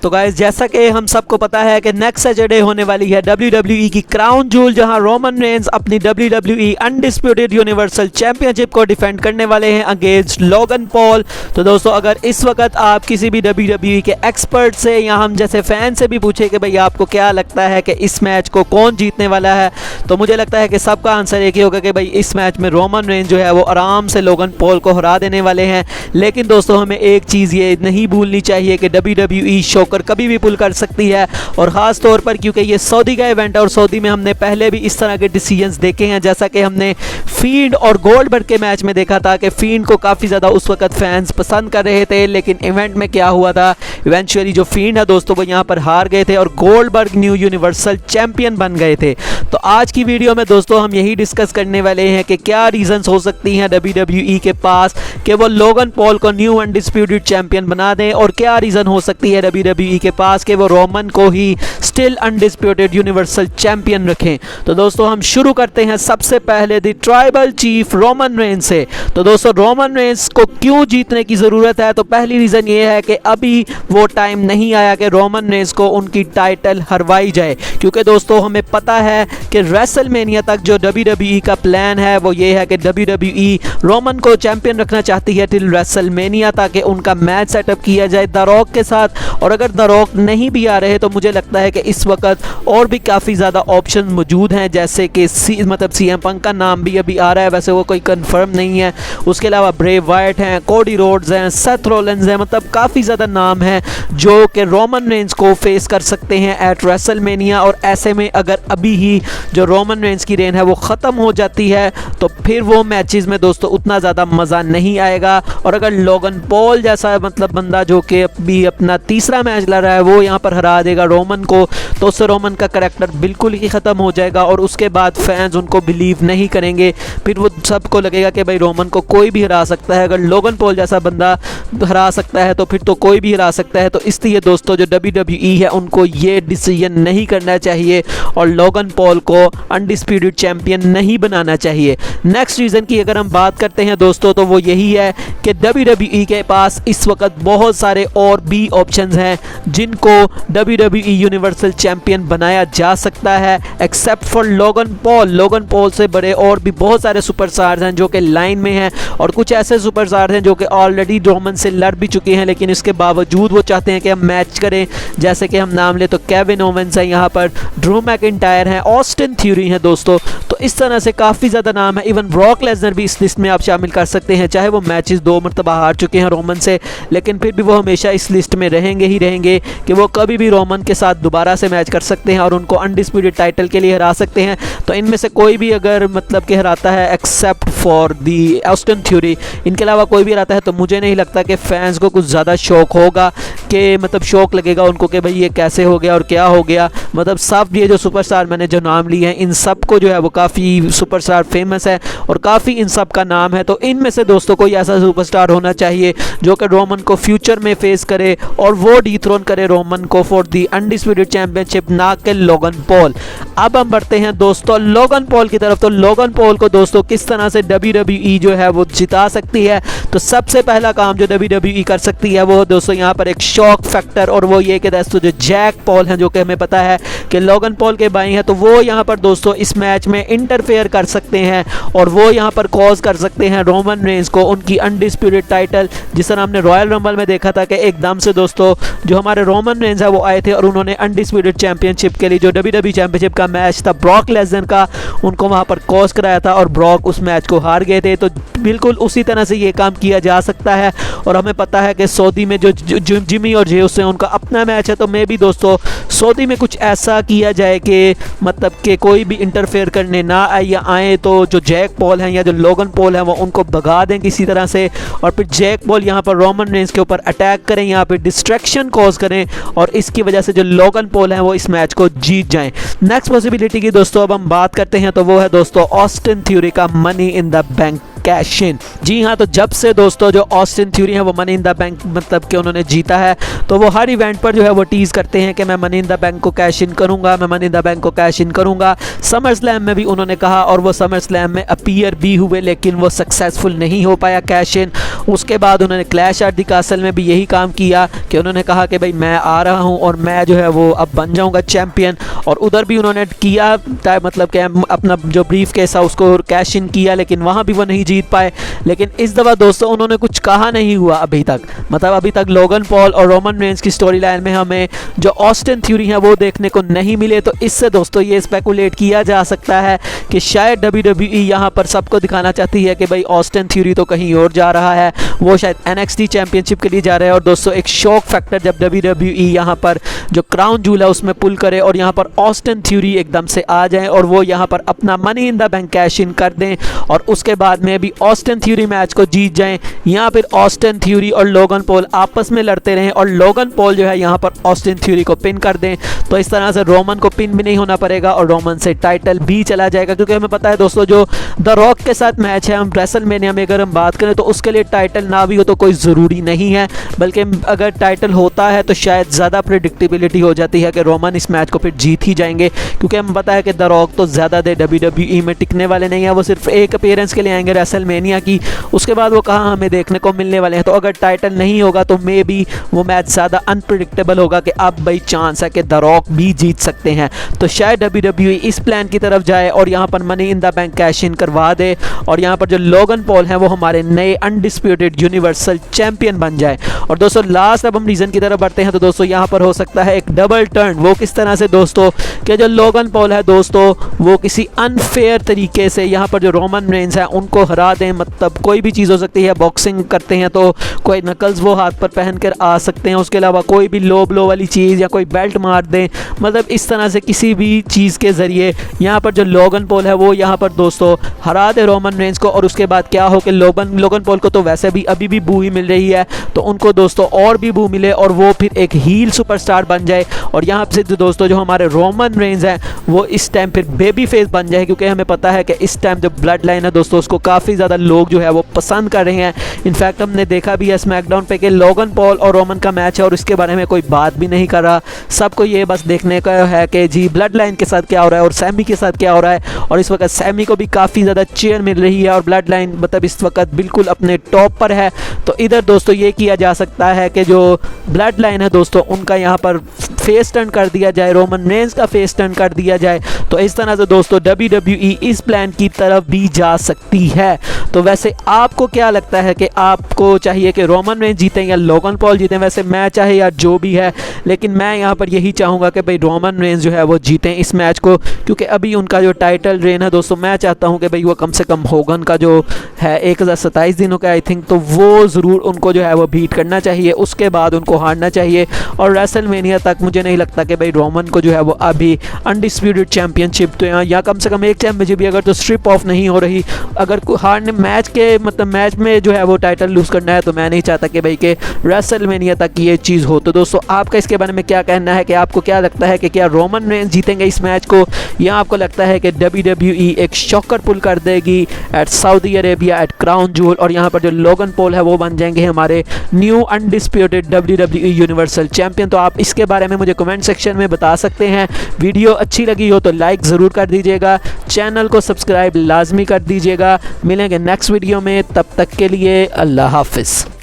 तो गाइस जैसा कि हम सबको पता है कि नेक्स्ट सैटरडे होने वाली है WWE की क्राउन जूल, जहां रोमन रेंस अपनी WWE अनडिस्प्यूटेड यूनिवर्सल चैंपियनशिप को डिफेंड करने वाले हैं अगेंस्ट लोगन पॉल। तो दोस्तों अगर इस वक्त आप किसी भी WWE के एक्सपर्ट से या हम जैसे फैन से भी पूछे कि भाई आपको क्या लगता है कि इस मैच को कौन जीतने वाला है, तो मुझे लगता है कि सबका आंसर एक ही होगा कि भाई इस मैच में रोमन रेंस जो है वो आराम से लोगन पॉल को हरा देने वाले हैं। लेकिन दोस्तों हमें एक चीज़ ये नहीं भूलनी चाहिए कि WWE शोकर कभी भी पुल कर सकती है, और ख़ास तौर पर क्योंकि ये सऊदी का इवेंट है और सऊदी में हमने पहले भी इस तरह के डिसीजंस देखे हैं, जैसा कि हमने फील्ड और गोल्डबर्ग के मैच में देखा था कि फील्ड को काफ़ी ज़्यादा उस वक्त फैंस पसंद कर रहे थे, लेकिन इवेंट में क्या हुआ था, इवेंचुअली जो फील्ड है दोस्तों वो यहाँ पर हार गए थे और गोल्डबर्ग न्यू यूनिवर्सल चैंपियन बन गए थे। तो आज की वीडियो में दोस्तों हम यही डिस्कस करने वाले हैं कि क्या रीजंस हो सकती हैं WWE के पास कि वो लोगन पॉल को न्यू अनडिस्प्यूटेड चैंपियन बना दें, और क्या रीज़न हो सकती है WWE के पास कि वो रोमन को he still undisputed universal champion रखें। तो दोस्तों हम शुरू करते हैं सबसे पहले the tribal chief Roman Reigns से। तो दोस्तों रोमन रेंस को क्यों जीतने की ज़रूरत है, तो पहली रीज़न ये है कि अभी वो टाइम नहीं आया कि रोमन रेंस को उनकी टाइटल हरवाई जाए, क्योंकि दोस्तों हमें पता है कि रेसलमेनिया तक जो WWE का प्लान है वो ये है कि WWE रोमन को चैंपियन रखना चाहती है टिल रेसलमेनिया, ताकि उनका मैच सेटअप किया जाए द रॉक के साथ। और अगर द रॉक नहीं भी आ रहे तो मुझे लगता है कि इस वक्त और भी काफ़ी ज़्यादा ऑप्शन मौजूद हैं, जैसे कि CM पंक का नाम भी अभी आ रहा है, वैसे वो कोई कंफर्म नहीं है। उसके अलावा ब्रे वाइट हैं, कोडी रोड्स हैं, सेथ रोलिंस हैं, मतलब काफ़ी ज़्यादा नाम हैं जो कि रोमन रेंस को फेस कर सकते हैं एट रेसलमेनिया। और ऐसे में अगर अभी ही जो रोमन रेंस की रेन है वो ख़त्म हो जाती है तो फिर वो मैचेस में दोस्तों उतना ज़्यादा मज़ा नहीं आएगा। और अगर लोगन पॉल जैसा मतलब बंदा जो कि अभी अपना तीसरा मैच लड़ रहा है वो यहाँ पर हरा देगा रोमन को, तो उससे रोमन का करैक्टर बिल्कुल ही ख़त्म हो जाएगा और उसके बाद फैंस उनको बिलीव नहीं करेंगे। फिर वो सबको लगेगा कि भाई रोमन को कोई भी हरा सकता है, अगर लोगन पॉल जैसा बंदा हरा सकता है तो फिर तो कोई भी हरा सकता है। तो इसलिए दोस्तों जो WWE है उनको ये डिसीजन नहीं करना चाहिए और लोगन पॉल को अनडिस्प्यूटेड चैंपियन नहीं बनाना चाहिए। नेक्स्ट रीज़न की अगर हम बात करते हैं दोस्तों तो वो यही है कि WWE के पास इस वक्त बहुत सारे और भी ऑप्शंस हैं जिनको WWE यूनिवर्सल चैंपियन बनाया जा सकता है, except for Logan Paul. Logan Paul से बड़े और भी बहुत सारे सुपरस्टार्स हैं जो कि लाइन में हैं, और कुछ ऐसे सुपरस्टार हैं जो कि ऑलरेडी रोमन से लड़ भी चुके हैं, लेकिन इसके बावजूद वो चाहते हैं कि हम मैच करें। जैसे कि हम नाम ले तो केविन ओवेंस है, यहाँ पर ड्रू मैकिंटायर हैं, ऑस्टिन थ्योरी हैं दोस्तों। तो इस तरह से काफ़ी ज़्यादा नाम है, इवन ब्रॉक लेसनर भी इस लिस्ट में आप शामिल कर सकते हैं। चाहे वो मैचेस 2 मरतबा हार चुके हैं रोमन से, लेकिन फिर भी वो हमेशा इस लिस्ट में रहेंगे ही रहेंगे कि वो कभी भी रोमन के साथ दोबारा से मैच कर सकते हैं और उनको अनडिस्प्यूटेड टाइटल के लिए हरा सकते हैं। तो इनमें से कोई भी अगर मतलब कि हराता है except for the Austin theory, इनके अलावा कोई भी हराता है तो मुझे नहीं लगता कि फैंस को कुछ ज़्यादा शौक होगा, कि मतलब शौक लगेगा उनको कि भाई ये कैसे हो गया और क्या हो गया। मतलब सब ये जो सुपरस्टार मैंने जो नाम लिए हैं इन सब को जो है वो काफ़ी सुपरस्टार फेमस है और काफ़ी इन सब का नाम है। तो इनमें से दोस्तों कोई ऐसा सुपरस्टार होना चाहिए जो कि रोमन को फ्यूचर में फेस करे और वो डिथ्रोन करे रोमन को फॉर दी अनडिस्प्यूटेड चैंपियनशिप, ना कि लोगन पॉल। अब हम बढ़ते हैं दोस्तों लोगन पॉल की तरफ। तो लोगन पॉल को दोस्तों किस तरह से WWE जो है वो जिता सकती है, तो सबसे पहला काम जो WWE कर सकती है वो दोस्तों यहाँ पर एक शॉक फैक्टर, और वो ये कि दोस्तों जो जैक पॉल हैं जो कि हमें पता है कि लोगन पॉल के भाई हैं, तो वो यहाँ पर दोस्तों इस मैच में इंटरफेयर कर सकते हैं और वो यहाँ पर कॉज कर सकते हैं रोमन रेंस को उनकी अनडिस्प्यूटेड टाइटल, जिस तरह हमने रॉयल रंबल में देखा था कि एकदम से दोस्तों जो हमारे रोमन रेंस है वो आए थे और उन्होंने अनडिस्प्यूटेड चैंपियनशिप के लिए जो WWE चैंपियनशिप का मैच था ब्रॉक लेसनर का, उनको वहाँ पर कॉज कराया था और ब्रॉक उस मैच को हार गए थे। तो बिल्कुल उसी तरह से ये काम किया जा सकता है। और हमें पता है कि सऊदी में जो जिमी और जेउस हैं उनका अपना मैच है, तो मैं भी दोस्तों सऊदी में कुछ ऐसा किया जाए कि मतलब कि कोई भी इंटरफेयर करने ना आए, या आए तो जो जैक पॉल हैं या जो लोगन पॉल हैं वो उनको भगा दें किसी तरह से, और फिर जैक पॉल यहाँ पर रोमन रेंस के ऊपर अटैक करें, यहाँ पर डिस्ट्रैक्शन कॉज करें और इसकी वजह से जो लोगन पॉल हैं वो इस मैच को जीत जाएं। नेक्स्ट पॉसिबिलिटी की दोस्तों अब हम बात करते हैं तो वो है दोस्तों ऑस्टिन थ्योरी का money in the bank cash in. जी हाँ, तो जब से दोस्तों जो ऑस्टिन थ्योरी है वो मनी इन द बैंक मतलब कि उन्होंने जीता है, तो वो हर इवेंट पर जो है वो टीज करते हैं कि मैं मनी इन द बैंक को कैश इन करूंगा, मैं मनी इन द बैंक को कैश इन करूंगा। समर स्लैम में भी उन्होंने कहा और वो समर स्लैम में अपीयर भी हुए, लेकिन वो सक्सेसफुल नहीं हो पाया कैश इन। उसके बाद उन्होंने क्लैश एट द कैसल में भी यही काम किया कि उन्होंने कहा कि भाई मैं आ रहा हूँ और मैं जो है वो अब बन जाऊँगा चैम्पियन, और उधर भी उन्होंने किया मतलब कि अपना जो ब्रीफ केस था उसको कैश इन किया, लेकिन वहाँ भी वो नहीं जीत पाए। लेकिन इस दफ़ा दोस्तों उन्होंने कुछ कहा नहीं हुआ अभी तक, मतलब अभी तक लोगन पॉल और रोमन रेंज की स्टोरी लाइन में हमें जो ऑस्टिन थ्योरी है वो देखने को नहीं मिले। तो इससे दोस्तों ये स्पेकुलेट किया जा सकता है कि शायद WWE यहाँ पर सबको दिखाना चाहती है कि भाई ऑस्टिन थ्योरी तो कहीं और जा रहा है, वो शायद NXT चैंपियनशिप के लिए जा रहे हैं। और दोस्तों एक शॉक फैक्टर जब WWE यहाँ पर जो क्राउन जूल है उसमें पुल करे और यहाँ पर ऑस्टिन थ्योरी एकदम से आ जाए और वो यहाँ पर अपना money in the bank cash इन कर दें और उसके बाद में भी ऑस्टिन थ्योरी मैच को जीत जाएं, या फिर ऑस्टिन थ्योरी और लोगन पॉल आपस में लड़ते रहें और लोगन पॉल जो है यहाँ पर ऑस्टिन थ्योरी को पिन कर दें। तो इस तरह से रोमन को पिन भी नहीं होना पड़ेगा और रोमन से टाइटल भी चला जाएगा, क्योंकि हमें पता है दोस्तों जो द रॉक के साथ मैच है हम रेसलमेनिया में अगर हम बात करें तो उसके लिए टाइटल ना भी हो तो कोई ज़रूरी नहीं है, बल्कि अगर टाइटल होता है तो शायद ज़्यादा प्रेडिक्टेबिलिटी हो जाती है कि रोमन इस मैच को फिर जीत ही जाएंगे, क्योंकि हमें पता है कि द रॉक तो ज़्यादा देर WWE में टिकने वाले नहीं है, वो सिर्फ एक अपीयरेंस के लिए आएंगे रेसलमेनिया की, उसके बाद वो कहाँ हमें देखने को मिलने वाले हैं। तो अगर टाइटल नहीं होगा तो मे बी वो मैच ज़्यादा अनप्रिडिक्टेबल होगा कि अब भाई चांस है कि द रॉक भी जीत सकते हैं। तो शायद WWE इस प्लान की तरफ जाए और यहाँ पर money in the bank cash इन करवा दे और यहाँ पर जो लोगन पॉल हैं वो हमारे नए अनडिस्प्यूटेड यूनिवर्सल चैंपियन बन जाए। और दोस्तों लास्ट अब हम रीज़न की तरफ बढ़ते हैं, तो दोस्तों यहाँ पर हो सकता है एक डबल टर्न। वो किस तरह से दोस्तों कि जो लोगन पॉल है दोस्तों वो किसी अनफेयर तरीके से यहाँ पर जो रोमन रेंज है उनको हरा दें, मतलब कोई भी चीज़ हो सकती है, बॉक्सिंग करते हैं तो कोई नकल्स वो हाथ पर पहन कर आ सकते हैं, उसके अलावा कोई भी लो ब्लो वाली चीज़ या कोई बेल्ट मार दें, मतलब इस तरह से किसी भी चीज़ के ज़रिए यहाँ पर जो लोगन पॉल है वो यहाँ पर दोस्तों हरा दे रोमन रेंज को। और उसके बाद क्या हो कि लोगन पॉल को तो वैसे भी अभी भी बू ही मिल रही है, तो उनको दोस्तों और भी बू मिले और वो फिर एक हील सुपरस्टार बन जाए। और यहाँ से दोस्तों जो हमारे रोमन रेंज हैं वो इस टाइम फिर बेबी फेस बन जाए, क्योंकि हमें पता है कि इस टाइम जो ब्लड लाइन है दोस्तों उसको काफ़ी ज़्यादा लोग जो है वो पसंद कर रहे हैं। इनफैक्ट हमने देखा भी है स्मैकडाउन पे कि लोगन पॉल और रोमन का मैच है और इसके बारे में कोई बात भी नहीं कर रहा, सबको ये बस देखने का है कि जी ब्लड लाइन के साथ क्या हो रहा है और सैमी के साथ क्या हो रहा है। और इस वक्त सैमी को भी काफ़ी ज़्यादा चेयर मिल रही है और ब्लड लाइन मतलब इस वक्त बिल्कुल अपने टॉप पर है। तो इधर दोस्तों ये किया जा सकता है कि जो ब्लड लाइन है दोस्तों उनका यहाँ पर फेस टर्न कर दिया जाए, रोमन रेंज का फेस टर्न कर दिया जाए। तो इस तरह से दोस्तों WWE इस प्लान की तरफ भी जा सकती है। तो वैसे आपको क्या लगता है कि आपको चाहिए कि रोमन रेंज जीतें या लोगन पॉल जीतें? वैसे मैं चाहे या जो भी है, लेकिन मैं यहाँ पर यही चाहूँगा कि भाई रोमन रेंज जो है वो जीतें इस मैच को, क्योंकि अभी उनका जो टाइटल रेन है दोस्तों मैं चाहता हूँ कि भाई वो कम से कम होगन का जो है 1027 दिनों का आई थिंक, तो वो ज़रूर उनको जो है वो बीट करना चाहिए, उसके बाद उनको हारना चाहिए। और रेसलमेनिया तक मुझे नहीं लगता कि भाई रोमन को जो है वो अभी अनडिस्प्यूटेड चैंपियनशिप तो या कम से कम एक चैंपियनशिप भी अगर तो स्ट्रिप ऑफ नहीं हो रही, अगर हारने मैच के मतलब मैच में जो है वो टाइटल लूज़ करना है, तो मैं नहीं चाहता कि भाई के रेसलमेनिया तक ये चीज़ हो। तो दोस्तों आपका इसके बारे में क्या कहना है कि आपको क्या लगता है कि क्या रोमन रेंज जीतेंगे इस मैच को, या आपको लगता है कि WWE एक शॉकर पुल कर देगी at Saudi Arabia at Crown Jewel और यहाँ पर जो लोगन पॉल है वो बन जाएंगे हमारे new undisputed WWE universal champion? तो आप इसके बारे में मुझे कमेंट सेक्शन में बता सकते हैं। वीडियो अच्छी लगी हो तो लाइक ज़रूर कर दीजिएगा, चैनल को सब्सक्राइब लाजमी कर दीजिएगा। मिलेंगे नेक्स्ट वीडियो में, तब तक के लिए अल्लाह हाफिज़।